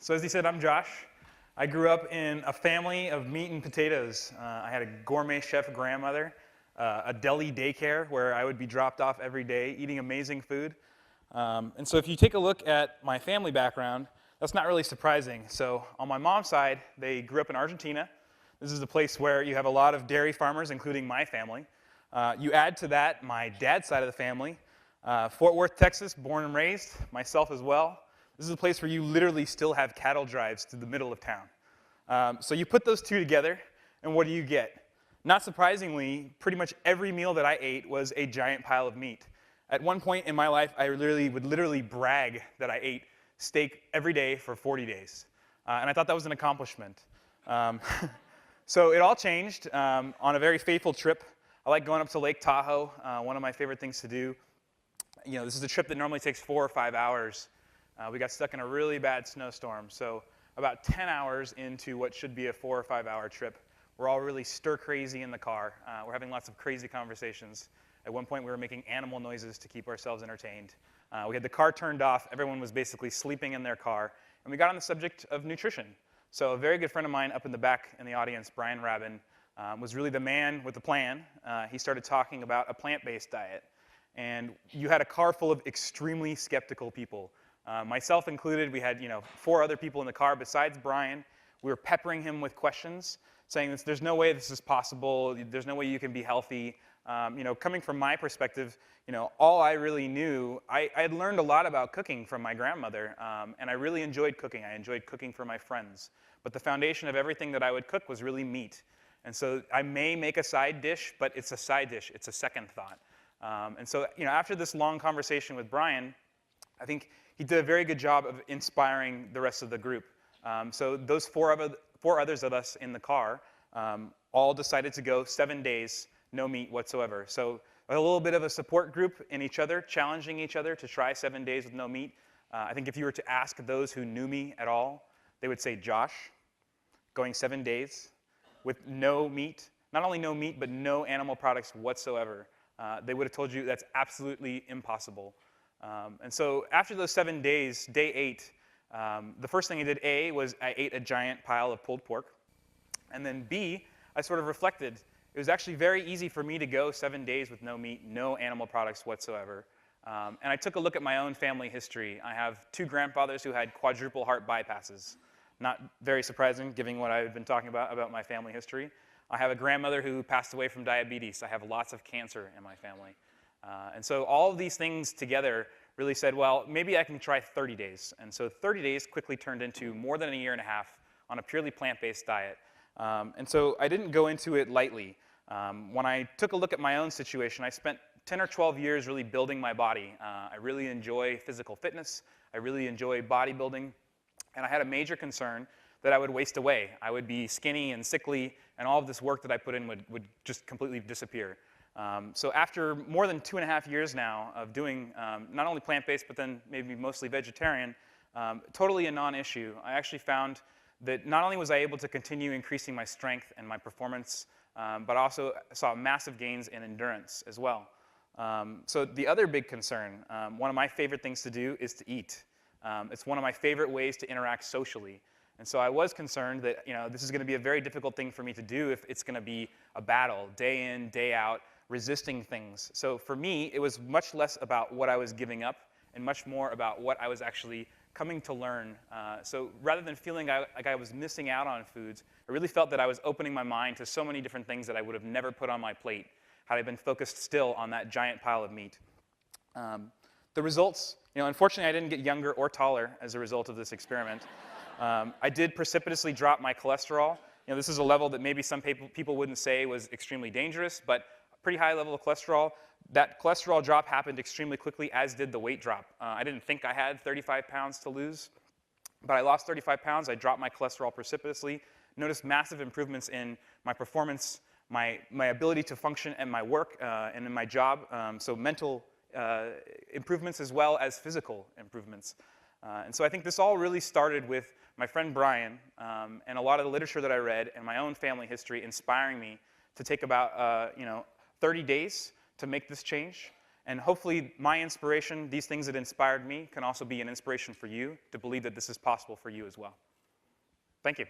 So as he said, I'm Josh. I grew up in a family of meat and potatoes. I had a gourmet chef grandmother, a deli daycare where I would be dropped off every day eating amazing food. And so if you take a look at my family background, that's not really surprising. So on my mom's side, they grew up in Argentina. This is a place where you have a lot of dairy farmers, including my family. You add to that my dad's side of the family, Fort Worth, Texas, born and raised, myself as well. This is a place where you literally still have cattle drives to the middle of town. So you put those two together, and what do you get? Not surprisingly, pretty much every meal that I ate was a giant pile of meat. At one point in my life, I would literally brag that I ate steak every day for 40 days. And I thought that was an accomplishment. So it all changed on a very fateful trip. I like going up to Lake Tahoe, one of my favorite things to do. You know, this is a trip that normally takes 4 or 5 hours. We got stuck in a really bad snowstorm, so about 10 hours into what should be a 4 or 5 hour trip, we're all really stir-crazy in the car. We're having lots of crazy conversations. At one point, we were making animal noises to keep ourselves entertained. We had the car turned off. Everyone was basically sleeping in their car, and we got on the subject of nutrition. So a very good friend of mine up in the back in the audience, Brian Rabin, was really the man with the plan. He started talking about a plant-based diet, and you had a car full of extremely skeptical people. Myself included. We had 4 other people in the car besides Brian. We were peppering him with questions, saying there's no way this is possible. There's no way you can be healthy. Coming from my perspective, all I really knew, I had learned a lot about cooking from my grandmother, and I really enjoyed cooking. I enjoyed cooking for my friends. But the foundation of everything that I would cook was really meat. And so I may make a side dish, but it's a side dish. It's a second thought. And so after this long conversation with Brian, I think he did a very good job of inspiring the rest of the group. So those four others of us in the car all decided to go 7 days, no meat whatsoever. So a little bit of a support group in each other, challenging each other to try 7 days with no meat. I think if you were to ask those who knew me at all, they would say, Josh, going 7 days with no meat, not only no meat, but no animal products whatsoever. They would have told you that's absolutely impossible. And so after those 7 days, day 8, the first thing I did, A, was I ate a giant pile of pulled pork. And then B, I sort of reflected. It was actually very easy for me to go 7 days with no meat, no animal products whatsoever. And I took a look at my own family history. I have 2 grandfathers who had quadruple heart bypasses. Not very surprising, given what I've been talking about my family history. I have a grandmother who passed away from diabetes. I have lots of cancer in my family. And so all of these things together really said, well, maybe I can try 30 days. And so 30 days quickly turned into more than a year and a half on a purely plant-based diet. And so I didn't go into it lightly. When I took a look at my own situation, I spent 10 or 12 years really building my body. I really enjoy physical fitness. I really enjoy bodybuilding. And I had a major concern that I would waste away. I would be skinny and sickly, and all of this work that I put in would just completely disappear. So after more than 2.5 years now of doing not only plant-based, but then maybe mostly vegetarian, totally a non-issue, I actually found that not only was I able to continue increasing my strength and my performance, but also saw massive gains in endurance as well. So the other big concern, one of my favorite things to do is to eat. It's one of my favorite ways to interact socially. And so I was concerned that this is going to be a very difficult thing for me to do if it's going to be a battle, day in, day out, resisting things. So for me, it was much less about what I was giving up and much more about what I was actually coming to learn. So rather than feeling like I was missing out on foods, I really felt that I was opening my mind to so many different things that I would have never put on my plate had I been focused still on that giant pile of meat. The results, unfortunately, I didn't get younger or taller as a result of this experiment. I did precipitously drop my cholesterol. This is a level that maybe some people wouldn't say was extremely dangerous, but a pretty high level of cholesterol. That cholesterol drop happened extremely quickly, as did the weight drop. I didn't think I had 35 pounds to lose, but I lost 35 pounds. I dropped my cholesterol precipitously, noticed massive improvements in my performance, my ability to function at my work and in my job, so mental improvements as well as physical improvements. And so I think this all really started with my friend Brian and a lot of the literature that I read and my own family history inspiring me to take about 30 days to make this change. And hopefully my inspiration, these things that inspired me, can also be an inspiration for you to believe that this is possible for you as well. Thank you.